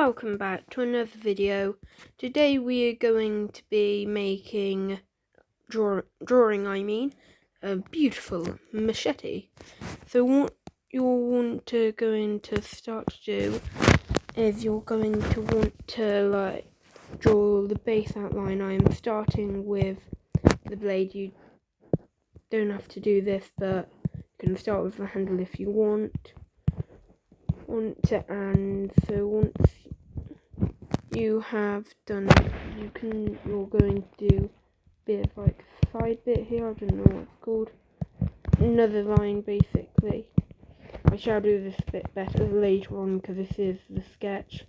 Welcome back to another video. Today we are going to be making, drawing a beautiful machete. So what you'll want to start to do is you're going to want to draw the base outline. I'm starting with the blade. You don't have to do this, but you can start with the handle if you want to. And so once you have done it, you're going to do a bit of side bit here. I don't know what it's called. Another line basically. I shall do this bit better later on because this is the sketch.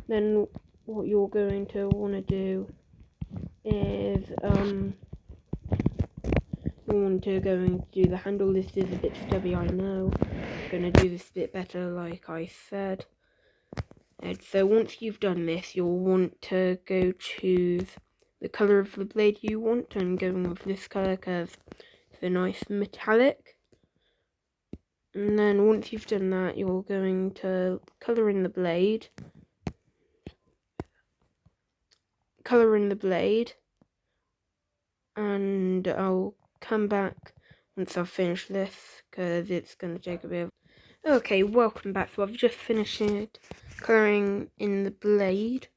Then what you're going to want to do is you're going to do the handle. This is a bit stubby, I know. I'm going to do this bit better like I said. And so once you've done this, you'll want to go choose the colour of the blade you want. I'm going with this colour because it's a nice metallic. And then once you've done that, you're going to colour in the blade. And I'll come back once I've finished this because it's going to take a bit of... Okay, welcome back. So I've just finished colouring in the blade.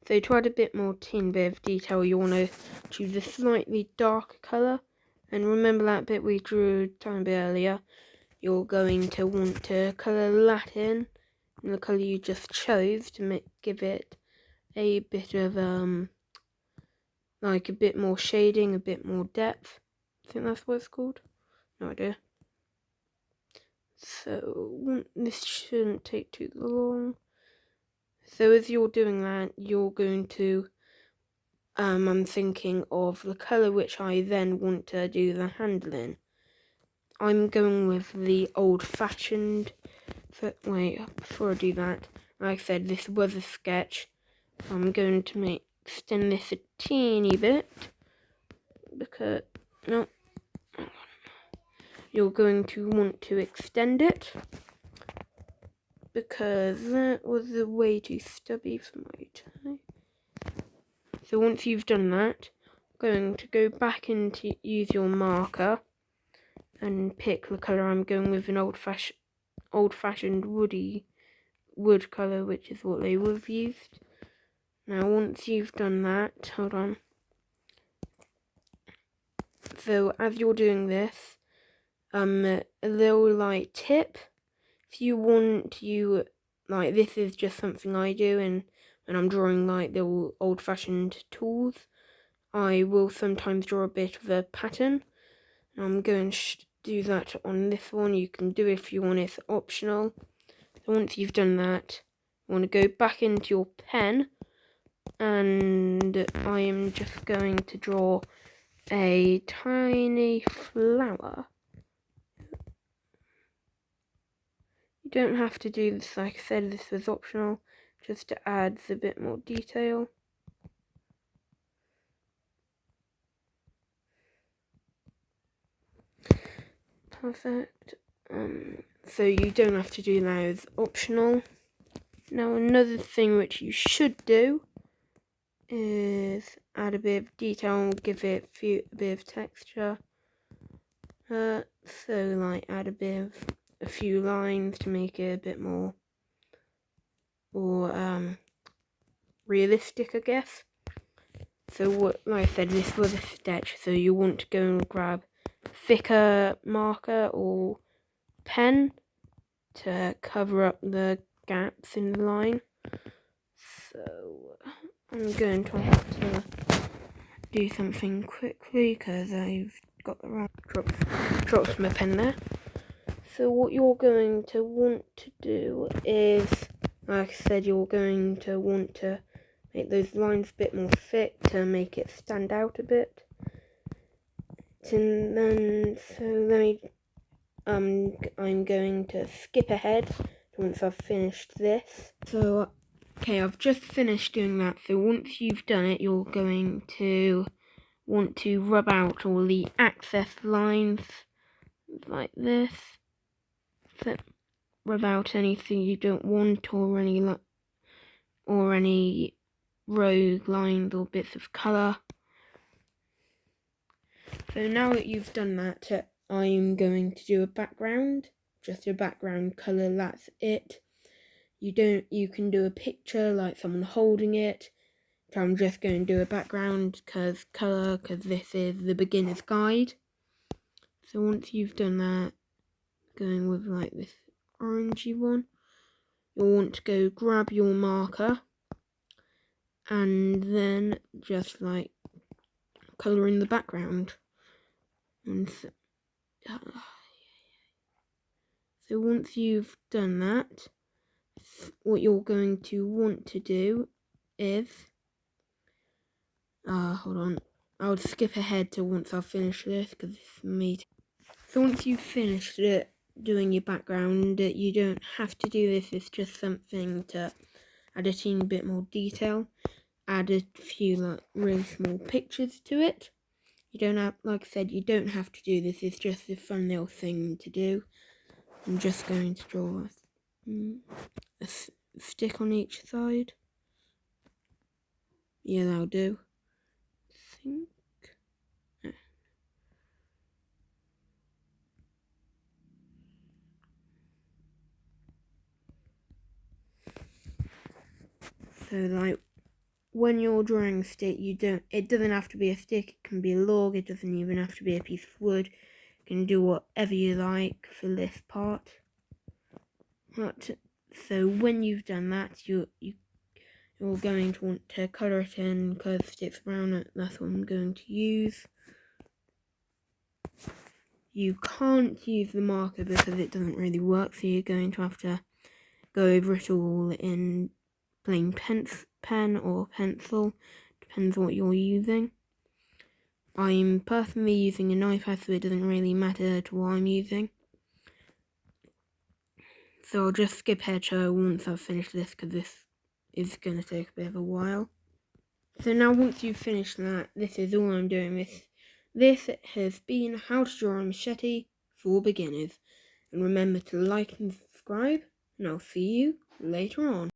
So to add a bit more bit of detail, you want to choose a slightly darker colour. And remember that bit we drew a tiny bit earlier. You're going to want to colour that in the colour you just chose to give it a bit of a bit more shading, a bit more depth. I think that's what it's called. No idea. So this shouldn't take too long. So as you're doing that, you're going to I'm thinking of the colour which I then want to do the handle in. I'm going with the old-fashioned. Before I do that, like I said, this was a sketch. I'm going to extend this a teeny bit because you're going to want to extend it because that was way too stubby for my tie. So once you've done that, I'm going to go back into use your marker and pick the colour. I'm going with an old-fashioned wood colour, which is what they would have used. Now once you've done that, hold on. So as you're doing this, a little tip. If you want this is just something I do, and when I'm drawing the old-fashioned tools, I will sometimes draw a bit of a pattern. I'm going to do that on this one. You can do it if you want, it's optional. So once you've done that, you want to go back into your pen, and I am just going to draw a tiny flower. You don't have to do this, like I said, this was optional, just to add a bit more detail. Perfect. So you don't have to do that, it's optional. Now another thing which you should do is add a bit of detail and give it a bit of texture. So add a few lines to make it a bit more realistic, I guess. So like I said, this was a sketch, so you want to go and grab thicker marker or pen to cover up the gaps in the line. So I'm going to have to do something quickly because I've got the wrong drops my pen there. So what you're going to want to do is, like I said, you're going to want to make those lines a bit more thick to make it stand out a bit. And then, I'm going to skip ahead once I've finished this. So, okay, I've just finished doing that. So once you've done it, you're going to want to rub out all the access lines like this. So rub out anything you don't want or or any rogue lines or bits of colour. So now that you've done that, I'm going to do a background, just a background colour, that's it. You can do a picture like someone holding it. So I'm just going to do a background because this is the beginner's guide. So once you've done that, going with like this orangey one, you'll want to go grab your marker and then just like colour in the background. And so once you've done that, what you're going to want to do is, hold on, I'll skip ahead to once I've finished this because it's me. So once you've finished it, doing your background, you don't have to do this, it's just something to add a teeny bit more detail, add a few like really small pictures to it. You don't have, like I said, you don't have to do this, it's just a fun little thing to do. I'm just going to draw a stick on each side. Yeah, that'll do. I think. So like when you're drawing a stick, it doesn't have to be a stick, it can be a log, it doesn't even have to be a piece of wood. You can do whatever you like for this part. So when you've done that, you're going to want to colour it in because sticks brown, that's what I'm going to use. You can't use the marker because it doesn't really work, so you're going to have to go over it all in plain pen or pencil, depends what you're using. I'm personally using an iPad, so it doesn't really matter to what I'm using. So I'll just skip ahead to once I've finished this because this is going to take a bit of a while. So now once you've finished that, this is all I'm doing. This has been How to Draw a Machete for Beginners. And remember to like and subscribe, and I'll see you later on.